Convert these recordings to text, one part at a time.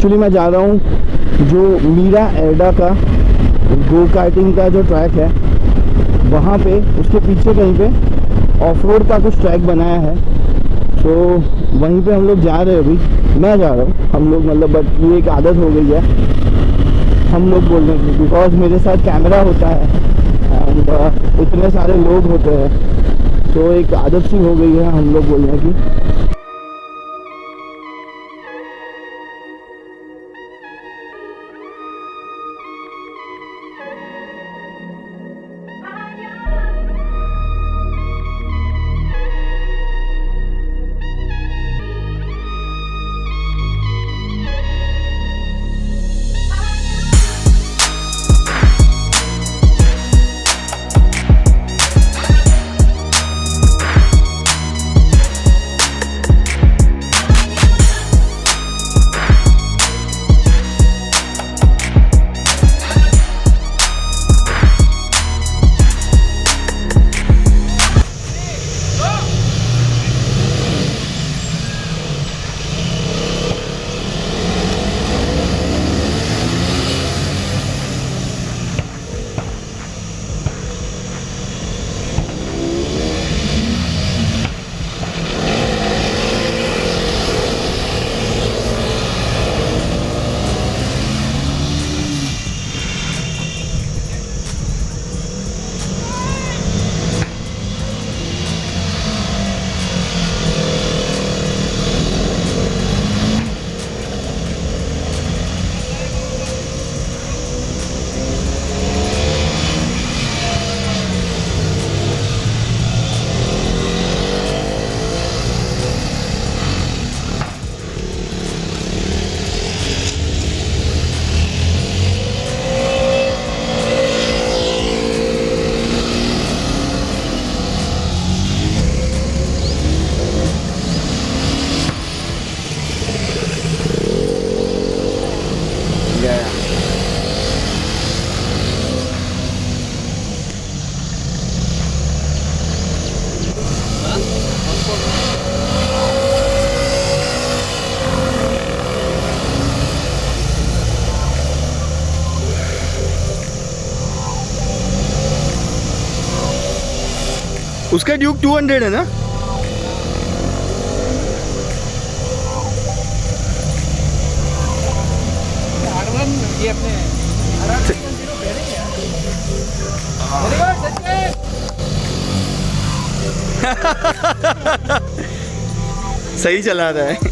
Actually मैं जा रहा हूँ जो मीरा एडा का गो कार्टिंग का जो ट्रैक है वहाँ पे, उसके पीछे कहीं पे ऑफ रोड का कुछ ट्रैक बनाया है। तो वहीं पे हम लोग जा रहे हैं अभी। मैं जा रहा हूँ, हम लोग मतलब, बट ये एक आदत हो गई है हम लोग बोलने की, बिकॉज मेरे साथ कैमरा होता है एंड इतने सारे लोग होते हैं, तो एक आदत सी हो गई है हम लोग बोलने की। उसका ड्यूक 200 है ना? ये अपने सही चला रहा है।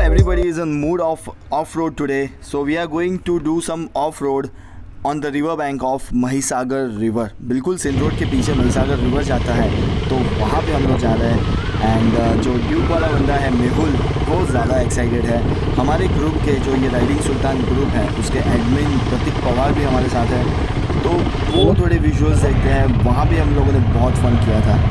Everybody is in mood of off-road today, so we are going to do some off-road on the river bank of Mahisagar river. बिल्कुल सिंध रोड के पीछे महिसागर रिवर जाता है, तो वहाँ पे हम लोग जा रहे हैं। एंड जो ड्यूक वाला बंदा है मेहुल, वो ज़्यादा एक्साइटेड है। हमारे ग्रुप के जो ये राइडिंग सुल्तान ग्रुप है, उसके एडमिन प्रतीक पवार भी हमारे साथ है, तो वो थोड़े विजुअल्स देखते हैं। वहाँ भी हम लोगों ने बहुत फन किया था।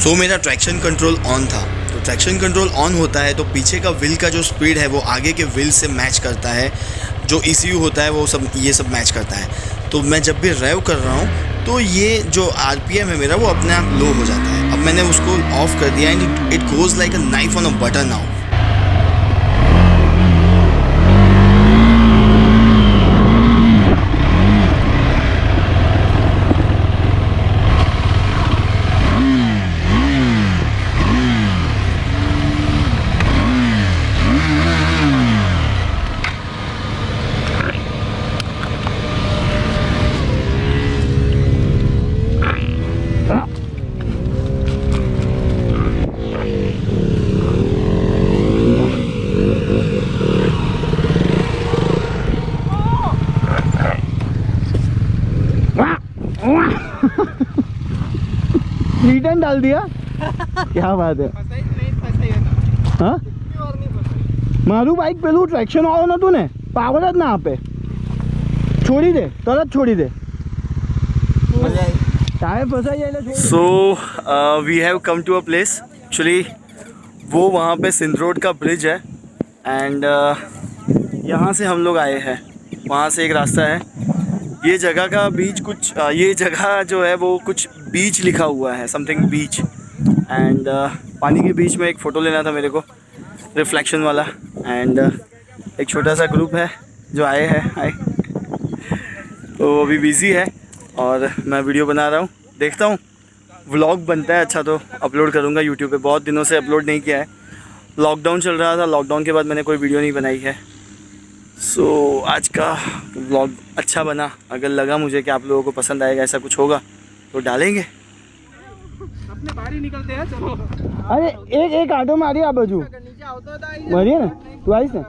सो मेरा ट्रैक्शन कंट्रोल ऑन था, तो ट्रैक्शन कंट्रोल ऑन होता है तो पीछे का व्हील का जो स्पीड है वो आगे के व्हील से मैच करता है, जो ECU होता है वो सब ये सब मैच करता है। तो मैं जब भी ड्राइव कर रहा हूँ तो ये जो RPM है मेरा वो अपने आप लो हो जाता है। अब मैंने उसको ऑफ कर दिया and it goes like a knife on a butter now. Return डाल दिया। क्या बात है। हाँ मारू बाइक पेलू ट्रैक्शन वालों ना तूने पागल ना आपे छोड़ी दे तरत छोड़ी दे टायर फंसा जाए। So we have come to a place. Actually वो वहाँ पे सिंध रोड का ब्रिज है एंड यहाँ से हम लोग आए हैं, वहाँ से एक रास्ता है। ये जगह का बीच कुछ ये जगह जो है वो कुछ बीच लिखा हुआ है, समथिंग बीच एंड पानी के बीच में एक फ़ोटो लेना था मेरे को रिफ्लेक्शन वाला एंड एक छोटा सा ग्रुप है जो आए हैं। हाय तो अभी बिज़ी है और मैं वीडियो बना रहा हूँ, देखता हूँ व्लॉग बनता है अच्छा तो अपलोड करूँगा यूट्यूब पे। बहुत दिनों से अपलोड नहीं किया है, लॉकडाउन चल रहा था, लॉकडाउन के बाद मैंने कोई वीडियो नहीं बनाई है। सो आज का व्लॉग अच्छा बना, अगर लगा मुझे कि आप लोगों को पसंद आएगा, ऐसा कुछ होगा तो डालेंगे। अपने बाहर ही निकलते हैं चलो। अरे एक आटो मारी आ बाजू मारिए ना तू आईस ना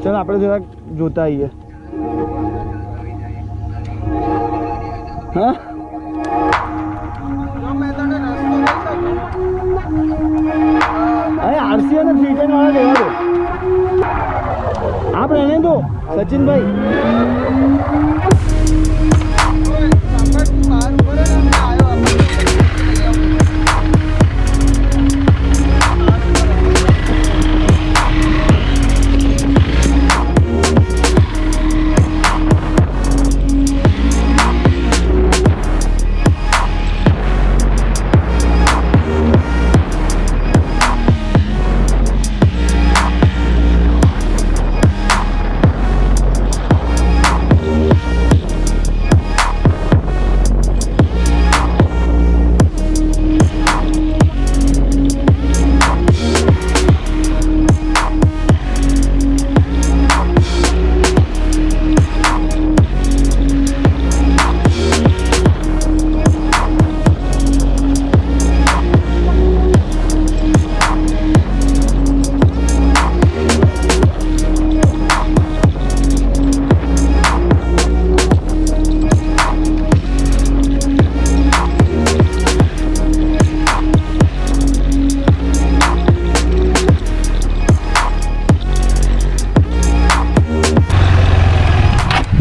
चल આપણે જરા જોતા આવીએ। हाँ अरे RC અને 310 वाला लेवा दो, आप रहने दो सचिन भाई।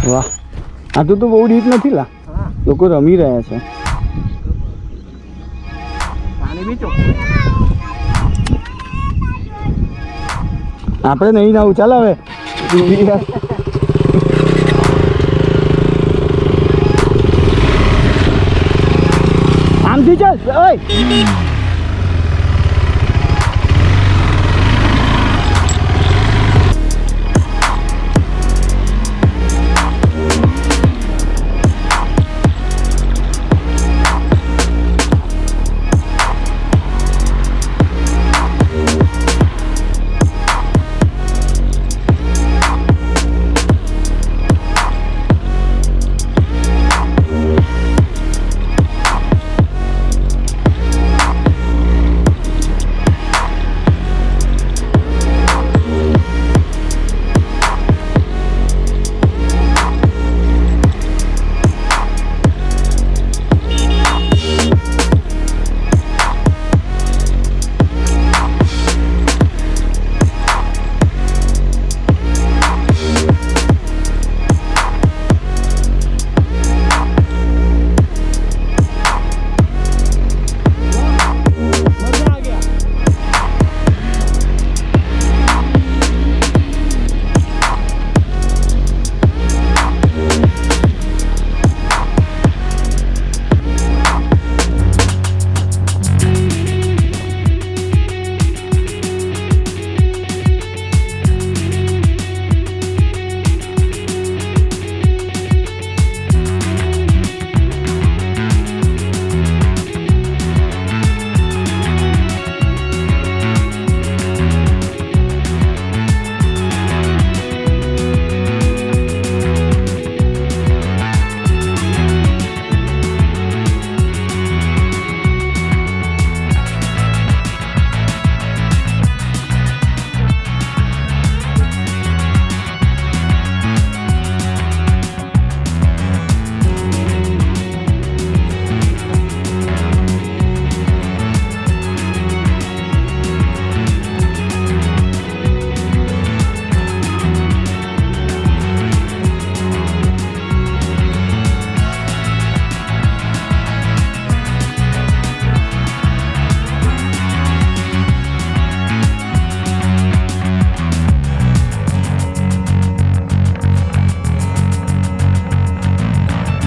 વાહ આ તો બહુ ડીપ નથી લા, લોકો રમી રહ્યા છે। પાણી બી ચોખ્ખું, આપણે નહીં નાવું ચાલ હવે આમથી ચાલ ઓય।